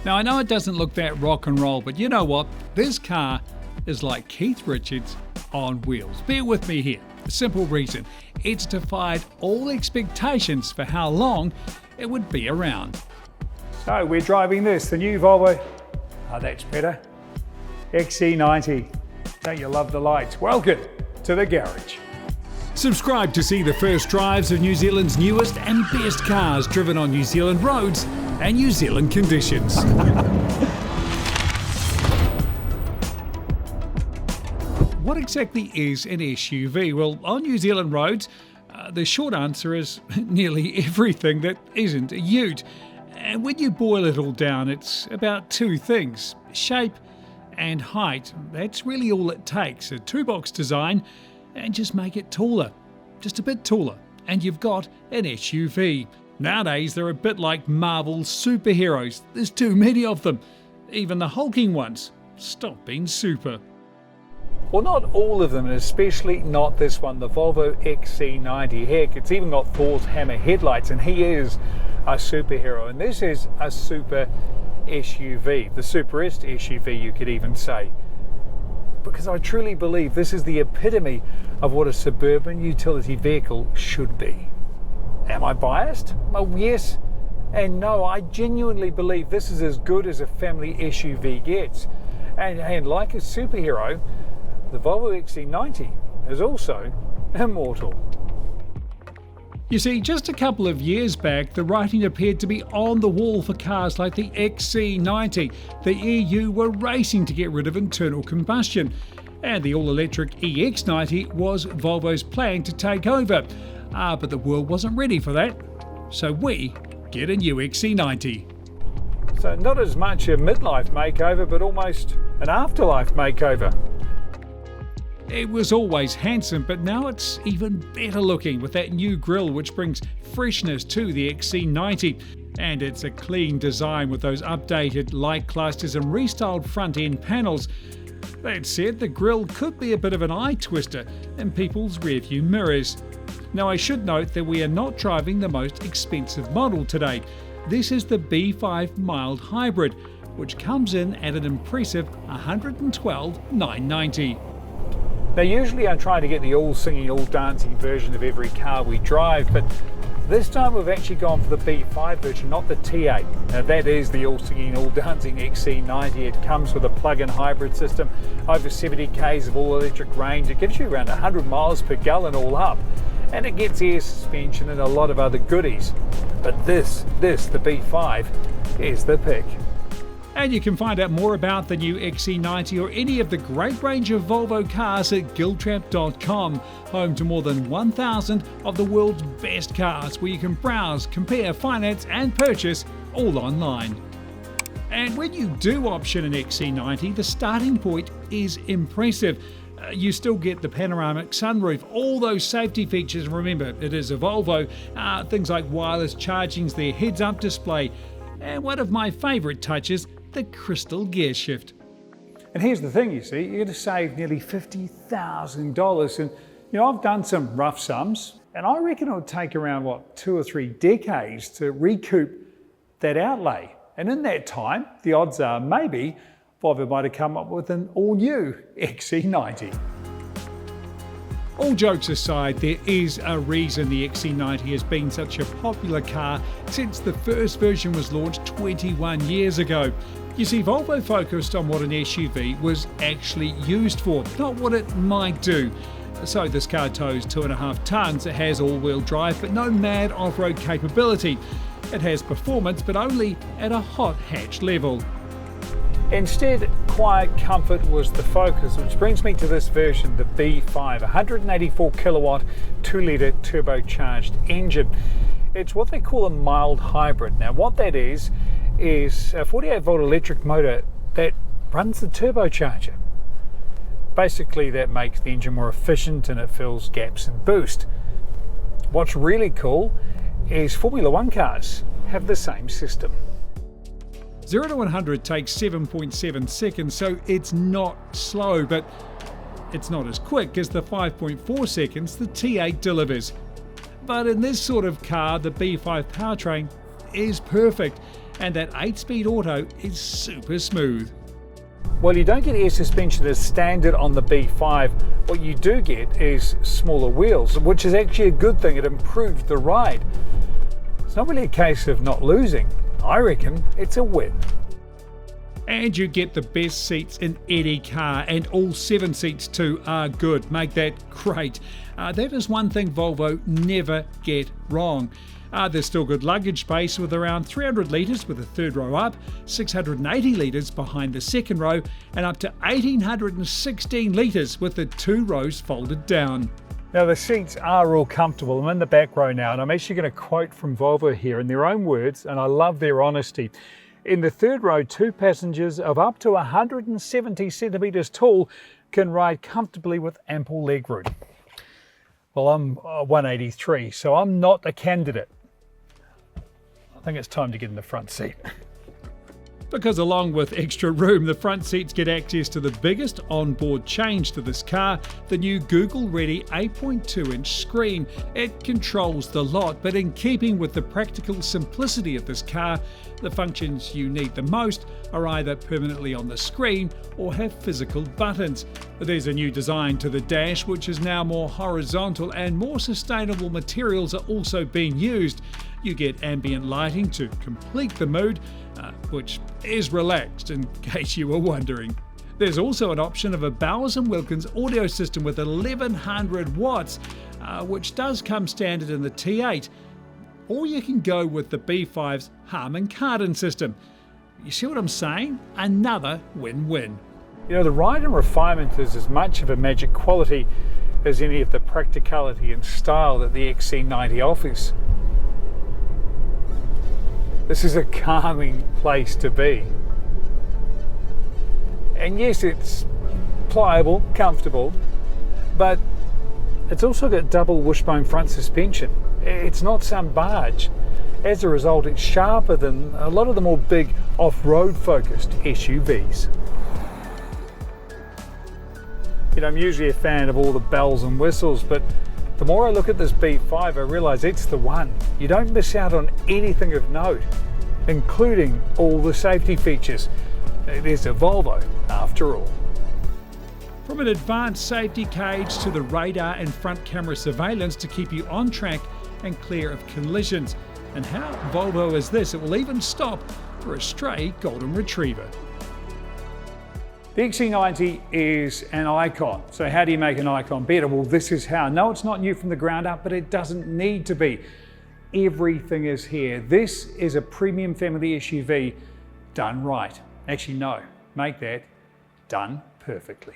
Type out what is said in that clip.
Now I know it doesn't look that rock and roll, but you know what? This car is like Keith Richards on wheels. Bear with me here. A simple reason. It's defied all expectations for how long it would be around. So we're driving this, the new Volvo, that's better, XC90. Don't you love the lights? Welcome to the garage. Subscribe to see the first drives of New Zealand's newest and best cars driven on New Zealand roads and New Zealand conditions. What exactly is an SUV? Well, on New Zealand roads, the short answer is nearly everything that isn't a ute. And when you boil it all down, it's about two things: shape and height. That's really all it takes. A two-box design and just make it taller, just a bit taller, and you've got an SUV. Nowadays, they're a bit like Marvel's superheroes. There's too many of them. Even the hulking ones. Stop being super. Well, not all of them, and especially not this one, the Volvo XC90. Heck, it's even got Thor's hammer headlights, and he is a superhero. And this is a super SUV, the superest SUV you could even say. Because I truly believe this is the epitome of what a suburban utility vehicle should be. Am I biased? Well, yes and no. I genuinely believe this is as good as a family SUV gets. And like a superhero, the Volvo XC90 is also immortal. You see, just a couple of years back, the writing appeared to be on the wall for cars like the XC90. The EU were racing to get rid of internal combustion, and the all-electric EX90 was Volvo's plan to take over. But the world wasn't ready for that, so we get a new XC90. So not as much a midlife makeover, but almost an afterlife makeover. It was always handsome, but now it's even better looking with that new grille which brings freshness to the XC90. And it's a clean design with those updated light clusters and restyled front end panels. That said, the grille could be a bit of an eye twister in people's rearview mirrors. Now I should note that we are not driving the most expensive model today. This is the B5 mild hybrid, which comes in at an impressive $112,990. Now usually I try to get the all singing, all dancing version of every car we drive, but this time we've actually gone for the B5 version, not the T8. Now that is the all singing, all dancing XC90. It comes with a plug-in hybrid system, over 70 k's of all electric range. It gives you around 100 miles per gallon all up, and it gets air suspension and a lot of other goodies. But this, the B5, is the pick. And you can find out more about the new XC90 or any of the great range of Volvo cars at giltrap.com, home to more than 1,000 of the world's best cars, where you can browse, compare, finance and purchase all online. And when you do option an XC90, the starting point is impressive. You still get the panoramic sunroof, all those safety features, and remember, it is a Volvo. Things like wireless charging, their heads-up display, and one of my favourite touches, the crystal gear shift. And here's the thing, you see, you're going to save nearly $50,000. And I've done some rough sums, and I reckon it would take around 2 or 3 decades to recoup that outlay. And in that time, the odds are maybe Volvo might have come up with an all-new XC90. All jokes aside, there is a reason the XC90 has been such a popular car since the first version was launched 21 years ago. You see, Volvo focused on what an SUV was actually used for, not what it might do. So this car tows 2.5 tonnes, it has all-wheel drive but no mad off-road capability. It has performance but only at a hot hatch level. Instead, quiet comfort was the focus, which brings me to this version, the B5, 184 kilowatt, 2 litre turbocharged engine. It's what they call a mild hybrid. Now what that is a 48 volt electric motor that runs the turbocharger. Basically that makes the engine more efficient and it fills gaps and boost. What's really cool is Formula One cars have the same system. 0 to 100 takes 7.7 seconds, so it's not slow, but it's not as quick as the 5.4 seconds the T8 delivers. But in this sort of car, the B5 powertrain is perfect, and that 8-speed auto is super smooth. Well, you don't get air suspension as standard on the B5. What you do get is smaller wheels, which is actually a good thing. It improves the ride. It's not really a case of not losing. I reckon it's a win. And you get the best seats in any car, and all 7 seats too are good. Make that great. That is one thing Volvo never get wrong. There's still good luggage space with around 300 litres with the third row up, 680 litres behind the second row, and up to 1816 litres with the 2 rows folded down. Now the seats are all comfortable. I'm in the back row now, and I'm actually going to quote from Volvo here in their own words, and I love their honesty. In the third row, 2 passengers of up to 170 centimetres tall can ride comfortably with ample legroom. Well, I'm 183, so I'm not a candidate. I think it's time to get in the front seat. Because along with extra room, the front seats get access to the biggest onboard change to this car, the new Google-ready 8.2-inch screen. It controls the lot, but in keeping with the practical simplicity of this car, the functions you need the most are either permanently on the screen or have physical buttons. There's a new design to the dash, which is now more horizontal, and more sustainable materials are also being used. You get ambient lighting to complete the mood, which is relaxed in case you were wondering. There's also an option of a Bowers & Wilkins audio system with 1100 watts, which does come standard in the T8. Or you can go with the B5's Harman Kardon system. You see what I'm saying? Another win-win. You know, the ride and refinement is as much of a magic quality as any of the practicality and style that the XC90 offers. This is a calming place to be. And yes, it's pliable, comfortable, but it's also got double wishbone front suspension. It's not some barge. As a result, it's sharper than a lot of the more big off-road focused SUVs. You know, I'm usually a fan of all the bells and whistles, but the more I look at this B5, I realise it's the one. You don't miss out on anything of note, including all the safety features. It is a Volvo after all. From an advanced safety cage to the radar and front camera surveillance to keep you on track and clear of collisions. And how Volvo is this? It will even stop for a stray golden retriever. The XC90 is an icon. So how do you make an icon better? Well, this is how. No, it's not new from the ground up, but it doesn't need to be. Everything is here. This is a premium family SUV done right. Actually, no, make that done perfectly.